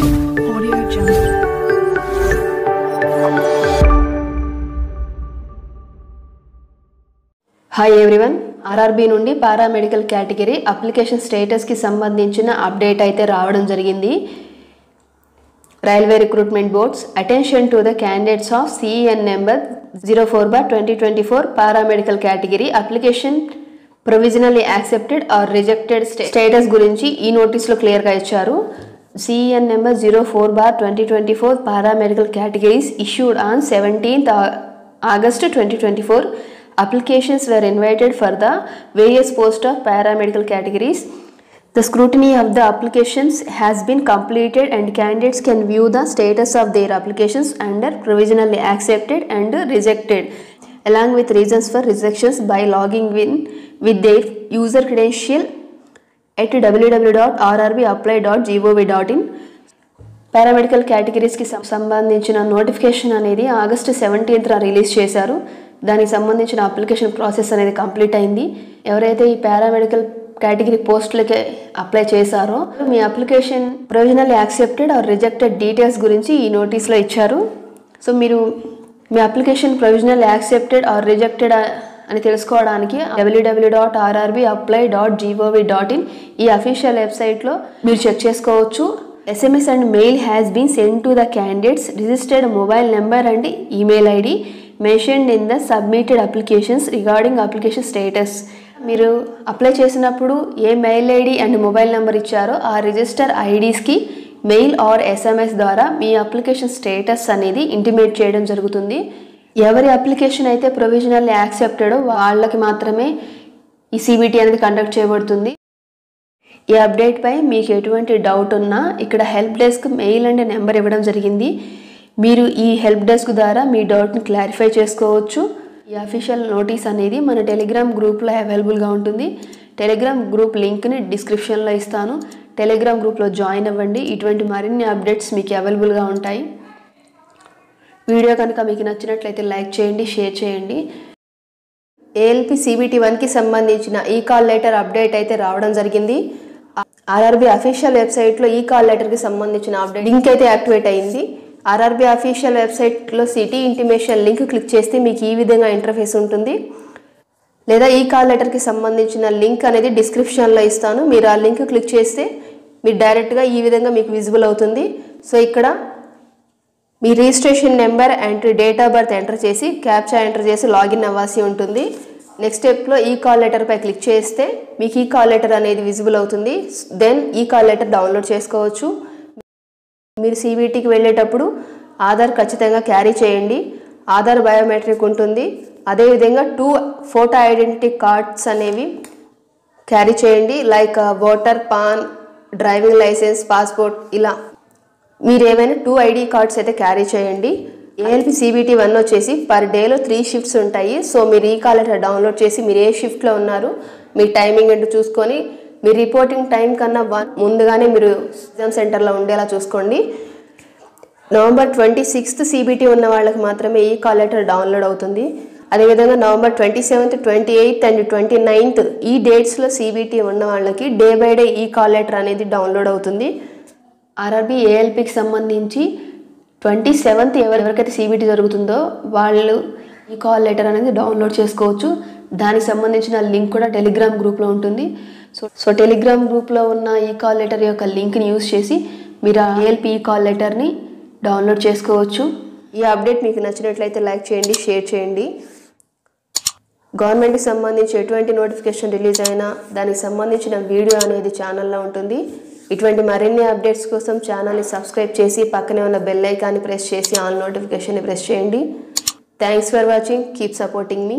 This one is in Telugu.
Audio Jungle. Hi everyone, RRB నుండి పారామెడికల్ కేటగిరీ అప్లికేషన్ స్టేటస్కి సంబంధించిన అప్డేట్ అయితే రావడం జరిగింది. Railway recruitment boards attention to the candidates of CEN number 04/2024 paramedical category application provisionally accepted or rejected status గురించి ఈ నోటీస్లో క్లియర్గా ఇచ్చారు. CEN number 04/2024 paramedical categories issued on 17th August 2024. Applications were invited for the various posts of paramedical categories. The scrutiny of the applications has been completed and candidates can view the status of their applications under provisionally accepted and rejected, along with reasons for rejections by logging in with their user credential at www.rrbapply.gov.in. Paramedical కేటగిరీస్కి సంబంధించిన నోటిఫికేషన్ అనేది ఆగస్టు 17th రిలీజ్ చేశారు. దానికి సంబంధించిన అప్లికేషన్ ప్రాసెస్ అనేది కంప్లీట్ అయింది. ఎవరైతే ఈ పారామెడికల్ కేటగిరీ పోస్టులకి అప్లై చేశారో మీ application provisionally accepted or rejected details గురించి ఈ నోటీస్లో ఇచ్చారు. సో మీరు మీ application provisionally accepted or rejected అని తెలుసుకోవడానికి www.rrbapply.gov.in ఈ అఫీషియల్ వెబ్సైట్లో మీరు చెక్ చేసుకోవచ్చు. SMS and mail has been sent to the candidates registered mobile number and email ID mentioned in the submitted applications regarding application status. మీరు అప్లై చేసినప్పుడు ఏ mail ID and mobile number ఇచ్చారో ఆ రిజిస్టర్ ఐడీస్కి మెయిల్ ఆర్ SMS ద్వారా మీ అప్లికేషన్ స్టేటస్ అనేది ఇంటిమేట్ చేయడం జరుగుతుంది. ఎవరి అప్లికేషన్ అయితే ప్రొవిజనల్లీ యాక్సెప్టెడో వాళ్ళకి మాత్రమే ఈ CBT అనేది కండక్ట్ చేయబడుతుంది. ఈ అప్డేట్పై మీకు ఎటువంటి డౌట్ ఉన్నా ఇక్కడ help desk male and number ఇవ్వడం జరిగింది. మీరు ఈ హెల్ప్ డెస్క్ ద్వారా మీ డౌట్ని క్లారిఫై చేసుకోవచ్చు. ఈ అఫీషియల్ నోటీస్ అనేది మన టెలిగ్రామ్ గ్రూప్లో అవైలబుల్గా ఉంటుంది. టెలిగ్రామ్ గ్రూప్ లింక్ని డిస్క్రిప్షన్లో ఇస్తాను. టెలిగ్రామ్ గ్రూప్లో జాయిన్ అవ్వండి. ఇటువంటి మరిన్ని అప్డేట్స్ మీకు అవైలబుల్గా ఉంటాయి. వీడియో కనుక మీకు నచ్చినట్లయితే లైక్ చేయండి, షేర్ చేయండి. ALP CBT 1కి సంబంధించిన ఈ కాల్ లెటర్ అప్డేట్ అయితే రావడం జరిగింది. RRB అఫీషియల్ వెబ్సైట్లో ఈ కాల్ లెటర్కి సంబంధించిన అప్డేట్ లింక్ అయితే యాక్టివేట్ అయింది. RRB అఫీషియల్ వెబ్సైట్లో సిటీ ఇంటిమేషన్ లింక్ క్లిక్ చేస్తే మీకు ఈ విధంగా ఇంటర్ఫేస్ ఉంటుంది. లేదా ఈ కాల్ లెటర్కి సంబంధించిన లింక్ అనేది డిస్క్రిప్షన్లో ఇస్తాను. మీరు ఆ లింక్ క్లిక్ చేస్తే మీరు డైరెక్ట్గా ఈ విధంగా మీకు విజిబుల్ అవుతుంది. సో ఇక్కడ మీ registration number and date of birth enter చేసి క్యాప్చా ఎంటర్ చేసి లాగిన్ అవ్వాల్సి ఉంటుంది. నెక్స్ట్ స్టెప్లో ఈ కాల్ లెటర్పై క్లిక్ చేస్తే మీకు ఈ కాల్ లెటర్ అనేది విజిబుల్ అవుతుంది. దెన్ ఈ కాల్ లెటర్ డౌన్లోడ్ చేసుకోవచ్చు. మీరు CBTకి వెళ్ళేటప్పుడు ఆధార్ ఖచ్చితంగా క్యారీ చేయండి. ఆధార్ బయోమెట్రిక్ ఉంటుంది. అదేవిధంగా 2 ఫోటో ఐడెంటిటీ కార్డ్స్ అనేవి క్యారీ చేయండి. Like voter, PAN, driving licence, passport, ఇలా మీరు ఏమైనా 2 ID కార్డ్స్ అయితే క్యారీ చేయండి. ALP CBT 1 వచ్చేసి పర్ డేలో 3 షిఫ్ట్స్ ఉంటాయి. సో మీరు ఈ కాల్ లెటర్ డౌన్లోడ్ చేసి మీరు ఏ షిఫ్ట్లో ఉన్నారు మీ టైమింగ్ ఏంటో చూసుకొని మీ రిపోర్టింగ్ టైం కన్నా ముందుగానే మీరు ఎగ్జామ్ సెంటర్లో ఉండేలా చూసుకోండి. November 26th CBT ఉన్న వాళ్ళకి మాత్రమే ఈ కాల్ లెటర్ డౌన్లోడ్ అవుతుంది. అదేవిధంగా November 27th, 28th and 29th ఈ డేట్స్లో CBT ఉన్న వాళ్ళకి డే బై డే ఈ కాల్ లెటర్ అనేది డౌన్లోడ్ అవుతుంది. RRB ALPకి సంబంధించి 27th ఎవరికైతే CBT జరుగుతుందో వాళ్ళు ఈ కాల్ లెటర్ అనేది డౌన్లోడ్ చేసుకోవచ్చు. దానికి సంబంధించిన లింక్ కూడా టెలిగ్రామ్ గ్రూప్లో ఉంటుంది. సో టెలిగ్రామ్ గ్రూప్లో ఉన్న ఈ కాల్ లెటర్ యొక్క లింక్ని యూజ్ చేసి మీరు ALP ఈ కాల్ లెటర్ని డౌన్లోడ్ చేసుకోవచ్చు. ఈ అప్డేట్ మీకు నచ్చినట్లయితే లైక్ చేయండి, షేర్ చేయండి. గవర్నమెంట్కి సంబంధించి ఎటువంటి నోటిఫికేషన్ రిలీజ్ అయినా దానికి సంబంధించిన వీడియో అనేది ఛానల్లో ఉంటుంది. ఇటువంటి మరిన్ని అప్డేట్స్ కోసం ఛానల్ని సబ్స్క్రైబ్ చేసి పక్కనే ఉన్న బెల్ ఐకాన్ని ప్రెస్ చేసి ఆల్ నోటిఫికేషన్ని ప్రెస్ చేయండి. Thanks for watching. Keep supporting me.